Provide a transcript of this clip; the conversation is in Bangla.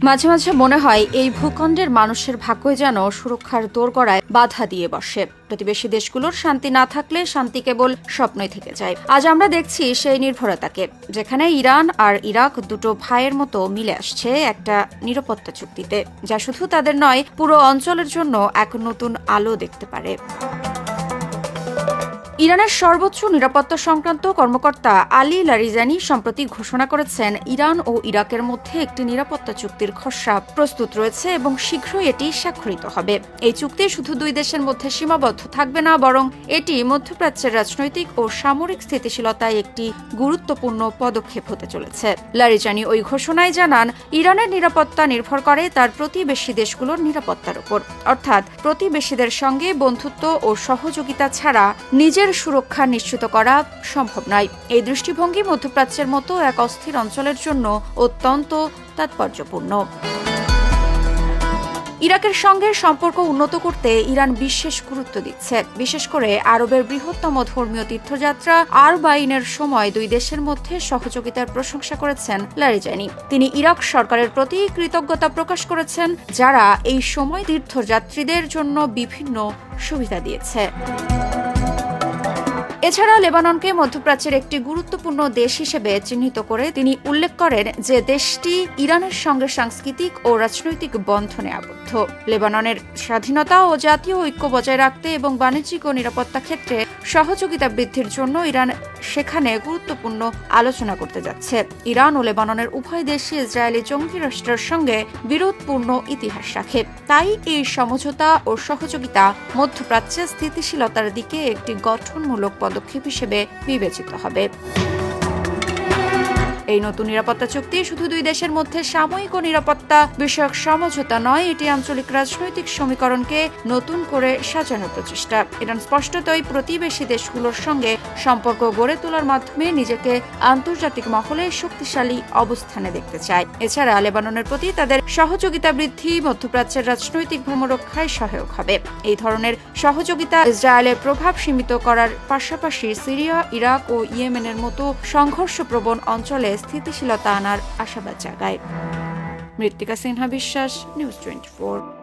মাঝে মাঝে মনে হয় এই ভূখণ্ডের মানুষের ভাগ্যই যেন সুরক্ষার দোরগোড়ায় বাধা দিয়ে বসে। প্রতিবেশী দেশগুলোর শান্তি না থাকলে শান্তি কেবল স্বপ্নই থেকে যায়। আজ আমরা দেখছি সেই নির্ভরতাকে, যেখানে ইরান আর ইরাক দুটো ভাইয়ের মতো মিলে আসছে একটা নিরাপত্তা চুক্তিতে, যা শুধু তাদের নয়, পুরো অঞ্চলের জন্য এক নতুন আলো দেখতে পারে। ইরানের সর্বোচ্চ নিরাপত্তা সংক্রান্ত কর্মকর্তা আলী লারিজানি সম্প্রতি ঘোষণা করেছেন, ইরান ও ইরাকের মধ্যে একটি নিরাপত্তা চুক্তির খসড়া প্রস্তুত রয়েছে এবং শীঘ্রই এটি স্বাক্ষরিত হবে। এই চুক্তি শুধু দুই দেশের মধ্যে সীমাবদ্ধ থাকবে না, বরং এটি মধ্যপ্রাচ্যের রাজনৈতিক ও সামরিক স্থিতিশীলতায় একটি গুরুত্বপূর্ণ পদক্ষেপ হতে চলেছে। লারিজানি ওই ঘোষণায় জানান, ইরানের নিরাপত্তা নির্ভর করে তার প্রতিবেশী দেশগুলোর নিরাপত্তার উপর, অর্থাৎ প্রতিবেশীদের সঙ্গে বন্ধুত্ব ও সহযোগিতা ছাড়া নিজের সুরক্ষা নিশ্চিত করা সম্ভব নয়। এই দৃষ্টিভঙ্গি মধ্যপ্রাচ্যের মতো এক অস্থির অঞ্চলের জন্য অত্যন্ত তাৎপর্যপূর্ণ। ইরাকের সঙ্গে সম্পর্ক উন্নত করতে ইরান বিশেষ গুরুত্ব দিচ্ছে। বিশেষ করে আরবের বৃহত্তম ধর্মীয় তীর্থযাত্রা আরবাইনের সময় দুই দেশের মধ্যে সহযোগিতার প্রশংসা করেছেন লারিজানি। তিনি ইরাক সরকারের প্রতি কৃতজ্ঞতা প্রকাশ করেছেন, যারা এই সময় তীর্থযাত্রীদের জন্য বিভিন্ন সুবিধা দিয়েছে। এছাড়া লেবাননকে মধ্যপ্রাচ্যের একটি গুরুত্বপূর্ণ দেশ হিসেবে চিহ্নিত করে তিনি উল্লেখ করেন যে দেশটি ইরানের সঙ্গে সাংস্কৃতিক ও রাজনৈতিক বন্ধনে আবদ্ধ। লেবাননের স্বাধীনতা ও জাতীয় ঐক্য বজায় রাখতে এবং বাণিজ্যিক ও নিরাপত্তা ক্ষেত্রে সহযোগিতা বৃদ্ধির জন্য ইরান সেখানে গুরুত্বপূর্ণ আলোচনা করতে যাচ্ছে। ইরান ও লেবাননের উভয় দেশই ইসরায়েলি জঙ্গি রাষ্ট্রের সঙ্গে বিরোধপূর্ণ ইতিহাস রাখে। তাই এই সমঝোতা ও সহযোগিতা মধ্যপ্রাচ্যে স্থিতিশীলতার দিকে একটি গঠনমূলক পদক্ষেপ হিসেবে বিবেচিত হবে। এই নতুন নিরাপত্তা চুক্তি শুধু দুই দেশের মধ্যে সাময়িক ও নিরাপত্তা বিষয়ক সমঝোতা নয়, এটি আঞ্চলিক রাজনৈতিক সমীকরণকে নতুন করে সাজানোর প্রচেষ্টা। ইরান স্পষ্টতই প্রতিবেশী দেশগুলোর সঙ্গে সম্পর্ক গড়ে তোলার মাধ্যমে নিজেকে আন্তর্জাতিক মহলে শক্তিশালী অবস্থানে দেখতে চায়। এছাড়া লেবাননের প্রতি তাদের সহযোগিতা বৃদ্ধি মধ্যপ্রাচ্যের রাজনৈতিক ভারসাম্য রক্ষায় সহায়ক হবে। এই ধরনের সহযোগিতা ইসরায়েলের প্রভাব সীমিত করার পাশাপাশি সিরিয়া, ইরাক ও ইয়েমেনের মতো সংঘর্ষপ্রবণ অঞ্চলে স্থিতিশীলতা আনার আশাবাদ জাগায়। মৃত্তিকা সিনহা বিশ্বাস, নিউজ 24।